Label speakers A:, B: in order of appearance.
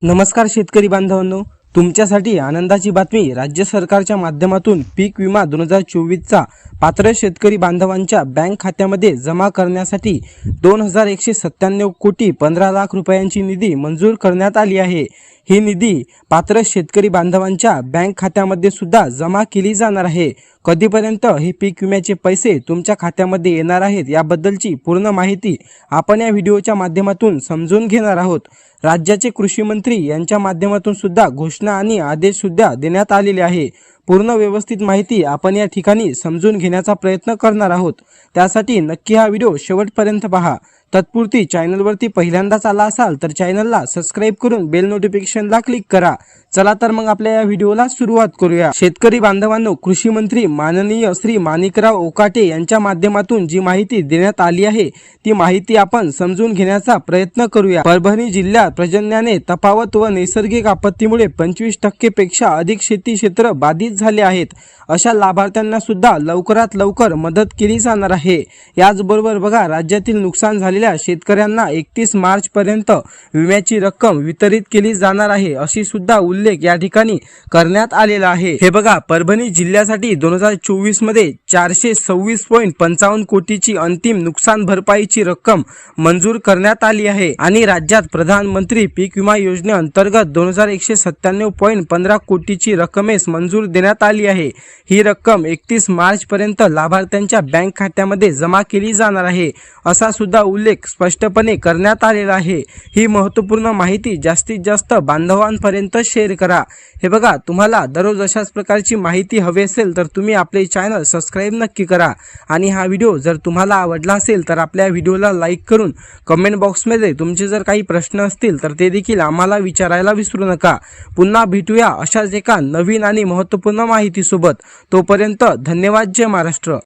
A: नमस्कार शेतकरी बांधवांनो, तुमच्यासाठी आनंदाची बातमी। राज्य सरकारच्या माध्यमातून पीक विमा 2024चा पात्र शेतकरी बांधवांच्या बँक खात्यामध्ये जमा करण्यासाठी 2197 कोटी 15 लाख रुपयांची निधी मंजूर करण्यात आली आहे। ही निधी पात्र शेतकरी बांधवांच्या बँक खात्यामध्ये सुद्धा जमा केली जाणार आहे। कधीपर्यंत हे पीक विम्याचे पैसे तुमच्या खात्यामध्ये येणार आहेत याबद्दलची पूर्ण माहिती आपण या व्हिडिओच्या माध्यमातून समजून घेणार आहोत। राज्याचे कृषी मंत्री यांच्या माध्यमातून सुद्धा घोषणा आणि आदेश सुद्धा देण्यात आलेले आहे। पूर्ण व्यवस्थित माहिती आपण या ठिकाणी समजून घेण्याचा प्रयत्न करणार आहोत। त्यासाठी नक्की हा व्हिडिओ शेवटपर्यंत पहा। तत्पूर्वी चॅनलवरती पहिल्यांदाच आला असाल तर चॅनलला सबस्क्राइब करून बेल नोटिफिकेशनला क्लिक करा। चला तर मग आपल्या या व्हिडिओला सुरुवात करूया। शेतकरी बांधवांनो, कृषी मंत्री माननीय श्री माणिकराव ओकाटे यांच्या माध्यमातून जी माहिती देण्यात आली आहे ती माहिती आपण समजून घेण्याचा प्रयत्न करूया। परभणी जिल्ह्यात पर्जन्याने तफावत व नैसर्गिक आपत्तीमुळे 25% पेक्षा अधिक शेती क्षेत्र बाधित झाले आहेत। अशा लाभार्थ्यांना सुद्धा लवकरात लवकर मदत केली जाणार आहे। याचबरोबर बघा, राज्यातील नुकसान झालेल्या शेतकऱ्यांना 31 मार्च पर्यंत विम्याची रक्कम वितरित केली जाणार आहे, अशी सुद्धा उल्लेख या ठिकाणी करण्यात आलेला आहे। हे बघा, परभणी जिल्ह्यासाठी 2024 मध्ये 426.55 कोटीची अंतिम नुकसान भरपाईची रक्कम मंजूर करण्यात आली आहे आणि राज्यात प्रधानमंत्री पीक विमा योजनेअंतर्गत 2197.15 कोटीची रक्कमेस मंजूर देण्यात आली आहे। ही रक्कम 31 मार्च पर्यंत लाभार्थ्यांच्या बँक खात्यामध्ये जमा केली जाणार आहे, असा सुद्धा उल्लेख स्पष्टपणे करण्यात आलेला आहे। ही महत्त्वपूर्ण माहिती जास्तीत जास्त बांधवांपर्यंत शेअर करा। हे बघा, तुम्हाला दररोज अशाच प्रकारची माहिती हवी असेल तर तुम्ही आपले चॅनल सबस्क्राइब नक्की करा आणि हा व्हिडिओ जर तुम्हाला आवडला असेल तर आपल्या व्हिडिओला लाईक करून कमेंट बॉक्समध्ये तुमचे जर काही प्रश्न असतील तर ते देखील आम्हाला विचारायला विसरू नका। पुन्हा भेटूया अशाच एका नवीन आणि महत्त्वपूर्ण माहितीसोबत। तोपर्यंत धन्यवाद। जय महाराष्ट्र।